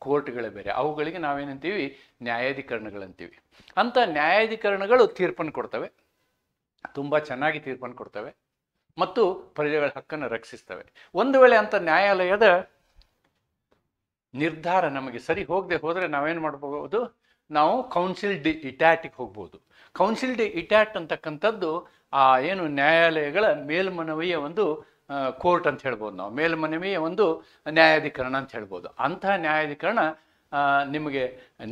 ಕೋರ್ಟ್ಗಳೇ ಬೇರೆ. ಅವುಗಳಿಗೆ ನಾವೇನಂತೀವಿ, ನ್ಯಾಯಾಧಿಕರಣಗಳಂತೀವಿ. ಅಂಥ ನ್ಯಾಯಾಧಿಕರಣಗಳು ತೀರ್ಪನ್ನು ಕೊಡ್ತವೆ, ತುಂಬ ಚೆನ್ನಾಗಿ ತೀರ್ಪನ್ನು ಕೊಡ್ತವೆ ಮತ್ತು ಪ್ರಜೆಗಳ ಹಕ್ಕನ್ನು ರಕ್ಷಿಸ್ತವೆ. ಒಂದು ವೇಳೆ ಅಂಥ ನ್ಯಾಯಾಲಯದ ನಿರ್ಧಾರ ನಮಗೆ ಸರಿ ಹೋಗದೆ ಹೋದರೆ ನಾವೇನು ಮಾಡ್ಬೋದು, ನಾವು ಕೌನ್ಸಿಲ್ ಡಿ ಇಟ್ಯಾಟಿಗೆ ಹೋಗ್ಬೋದು. ಕೌನ್ಸಿಲ್ ಡಿ ಇಟ್ಯಾಟ್ ಅಂತಕ್ಕಂಥದ್ದು ಏನು ನ್ಯಾಯಾಲಯಗಳ ಮೇಲ್ಮನವಿಯ ಒಂದು ಕೋರ್ಟ್ ಅಂತ ಹೇಳ್ಬೋದು, ನಾವು ಮೇಲ್ಮನವಿಯ ಒಂದು ನ್ಯಾಯಾಧಿಕರಣ ಅಂತ ಹೇಳ್ಬೋದು. ಅಂತಹ ನ್ಯಾಯಾಧಿಕರಣ ನಿಮಗೆ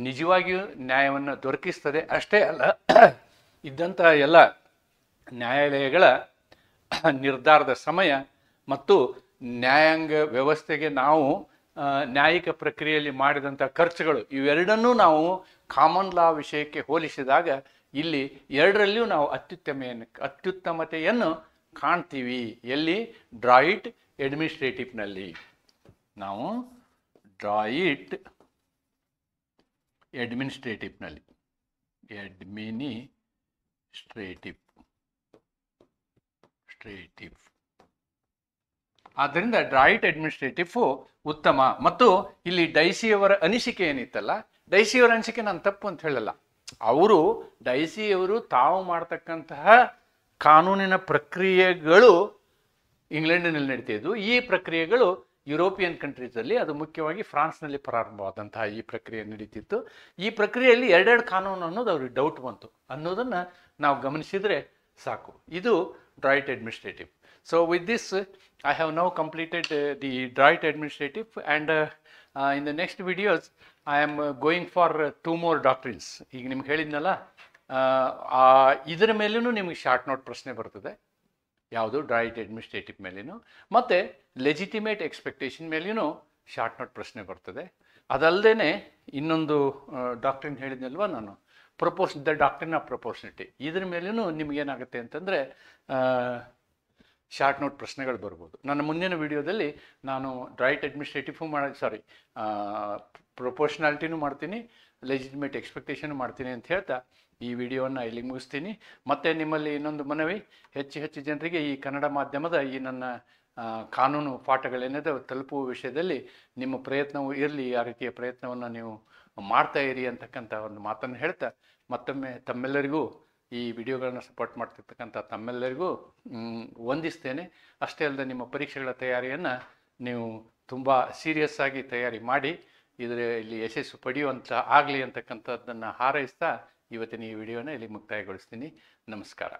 ನಿಜವಾಗಿಯೂ ನ್ಯಾಯವನ್ನು ದೊರಕಿಸ್ತದೆ. ಅಷ್ಟೇ ಅಲ್ಲ, ಇದ್ದಂಥ ಎಲ್ಲ ನ್ಯಾಯಾಲಯಗಳ ನಿರ್ಧಾರದ ಸಮಯ ಮತ್ತು ನ್ಯಾಯಾಂಗ ವ್ಯವಸ್ಥೆಗೆ ನಾವು ನ್ಯಾಯಿಕ ಪ್ರಕ್ರಿಯೆಯಲ್ಲಿ ಮಾಡಿದಂಥ ಖರ್ಚುಗಳು, ಇವೆರಡನ್ನೂ ನಾವು ಕಾಮನ್ ಲಾ ವಿಷಯಕ್ಕೆ ಹೋಲಿಸಿದಾಗ ಇಲ್ಲಿ ಎರಡರಲ್ಲಿಯೂ ನಾವು ಅತ್ಯುತ್ತಮತೆಯನ್ನು ಕಾಣ್ತೀವಿ. ಎಲ್ಲಿ? ಡ್ರಾಯ್ಟ್ ಅಡ್ಮಿನಿಸ್ಟ್ರೇಟಿವ್ನಲ್ಲಿ. ನಾವು ಡ್ರಾಯ್ಟ್ ಅಡ್ಮಿನಿಸ್ಟ್ರೇಟಿವ್ನಲ್ಲಿ ಆದ್ದರಿಂದ ಡ್ರಾಯ್ಟ್ ಅಡ್ಮಿನಿಸ್ಟ್ರೇಟಿವ್ ಉತ್ತಮ. ಮತ್ತು ಇಲ್ಲಿ ಡೈಸಿಯವರ ಅನಿಸಿಕೆ ಏನಿತ್ತಲ್ಲ, ಡೈಸಿಯವರ ಅನಿಸಿಕೆ ನಾನು ತಪ್ಪು ಅಂತ ಹೇಳಲ್ಲ. ಡೈಸಿಯವರು ತಾವು ಮಾಡ್ತಕ್ಕಂತಹ ಕಾನೂನಿನ ಪ್ರಕ್ರಿಯೆಗಳು ಇಂಗ್ಲೆಂಡಿನಲ್ಲಿ ನಡೀತಿದ್ವು. ಈ ಪ್ರಕ್ರಿಯೆಗಳು ಯುರೋಪಿಯನ್ ಕಂಟ್ರೀಸಲ್ಲಿ, ಅದು ಮುಖ್ಯವಾಗಿ ಫ್ರಾನ್ಸ್ನಲ್ಲಿ ಪ್ರಾರಂಭವಾದಂತಹ ಈ ಪ್ರಕ್ರಿಯೆ ನಡೀತಿತ್ತು. ಈ ಪ್ರಕ್ರಿಯೆಯಲ್ಲಿ ಎರಡೆರಡು ಕಾನೂನು ಅನ್ನೋದು ಅವ್ರಿಗೆ ಡೌಟ್ ಬಂತು ಅನ್ನೋದನ್ನು ನಾವು ಗಮನಿಸಿದರೆ ಸಾಕು. ಇದು ಡ್ರಾಯ್ಟ್ administrative. So with this, I have now completed the Droit Administrative, and in the next videos, I am going for 2 more doctrines. ಈಗ ನಿಮ್ಗೆ ಹೇಳಿದ್ನಲ್ಲ, ಇದರ ಮೇಲೂ ನಿಮಗೆ ಶಾರ್ಟ್ ನೋಟ್ ಪ್ರಶ್ನೆ ಬರ್ತದೆ. ಯಾವುದು? ಡ್ರಾಯ್ಟ್ ಅಡ್ಮಿನಿಸ್ಟ್ರೇಟಿವ್ ಮೇಲೇನು, ಮತ್ತು ಲೆಜಿಟಿಮೇಟ್ ಎಕ್ಸ್ಪೆಕ್ಟೇಷನ್ ಮೇಲೇನು ಶಾರ್ಟ್ ನೋಟ್ ಪ್ರಶ್ನೆ ಬರ್ತದೆ. ಅದಲ್ಲದೆ ಇನ್ನೊಂದು ಡಾಕ್ಟ್ರಿನ್ ಹೇಳಿದ್ನಲ್ವ ನಾನು, ದ ಡಾಕ್ಟ್ರಿನ್ ಆಫ್ ಪ್ರಪೋರ್ಷನಿಟಿ, ಇದ್ರ ಮೇಲೇನು ನಿಮಗೇನಾಗುತ್ತೆ ಅಂತಂದರೆ ಶಾರ್ಟ್ ನೋಟ್ ಪ್ರಶ್ನೆಗಳು ಬರ್ಬೋದು. ನನ್ನ ಮುಂದಿನ ವಿಡಿಯೋದಲ್ಲಿ ನಾನು ಡ್ರಾಯ್ಟ್ ಅಡ್ಮಿನಿಸ್ಟ್ರೇಟಿವ್ ಪ್ರಪೋರ್ಷನಾಲಿಟಿನೂ ಮಾಡ್ತೀನಿ, ಲೆಜಿಟಿಮೇಟ್ ಎಕ್ಸ್ಪೆಕ್ಟೇಷನ್ ಮಾಡ್ತೀನಿ ಅಂತ ಹೇಳ್ತಾ ಈ ವಿಡಿಯೋವನ್ನು ಇಲ್ಲಿಗೆ ಮುಗಿಸ್ತೀನಿ. ಮತ್ತೆ ನಿಮ್ಮಲ್ಲಿ ಇನ್ನೊಂದು ಮನವಿ, ಹೆಚ್ಚು ಜನರಿಗೆ ಈ ಕನ್ನಡ ಮಾಧ್ಯಮದ ಈ ನನ್ನ ಕಾನೂನು ಪಾಠಗಳೇನಿದೆ ತಲುಪುವ ವಿಷಯದಲ್ಲಿ ನಿಮ್ಮ ಪ್ರಯತ್ನವೂ ಇರಲಿ. ಆ ರೀತಿಯ ಪ್ರಯತ್ನವನ್ನು ನೀವು ಮಾಡ್ತಾ ಇರಿ ಅಂತಕ್ಕಂಥ ಒಂದು ಮಾತನ್ನು ಹೇಳ್ತಾ ಮತ್ತೊಮ್ಮೆ ತಮ್ಮೆಲ್ಲರಿಗೂ ಈ ವಿಡಿಯೋಗಳನ್ನ ಸಪೋರ್ಟ್ ಮಾಡ್ತಿರ್ತಕ್ಕಂಥ ತಮ್ಮೆಲ್ಲರಿಗೂ ವಂದಿಸ್ತೇನೆ. ಅಷ್ಟೇ ಅಲ್ಲದೆ ನಿಮ್ಮ ಪರೀಕ್ಷೆಗಳ ತಯಾರಿಯನ್ನು ನೀವು ತುಂಬ ಸೀರಿಯಸ್ ಆಗಿ ತಯಾರಿ ಮಾಡಿ ಇಲ್ಲಿ ಯಶಸ್ಸು ಪಡೆಯುವಂಥ ಆಗಲಿ ಅಂತಕ್ಕಂಥದ್ದನ್ನು ಹಾರೈಸ್ತಾ ಇವತ್ತಿನ ಈ ವಿಡಿಯೋನ ಇಲ್ಲಿ ಮುಕ್ತಾಯಗೊಳಿಸ್ತೀನಿ. ನಮಸ್ಕಾರ.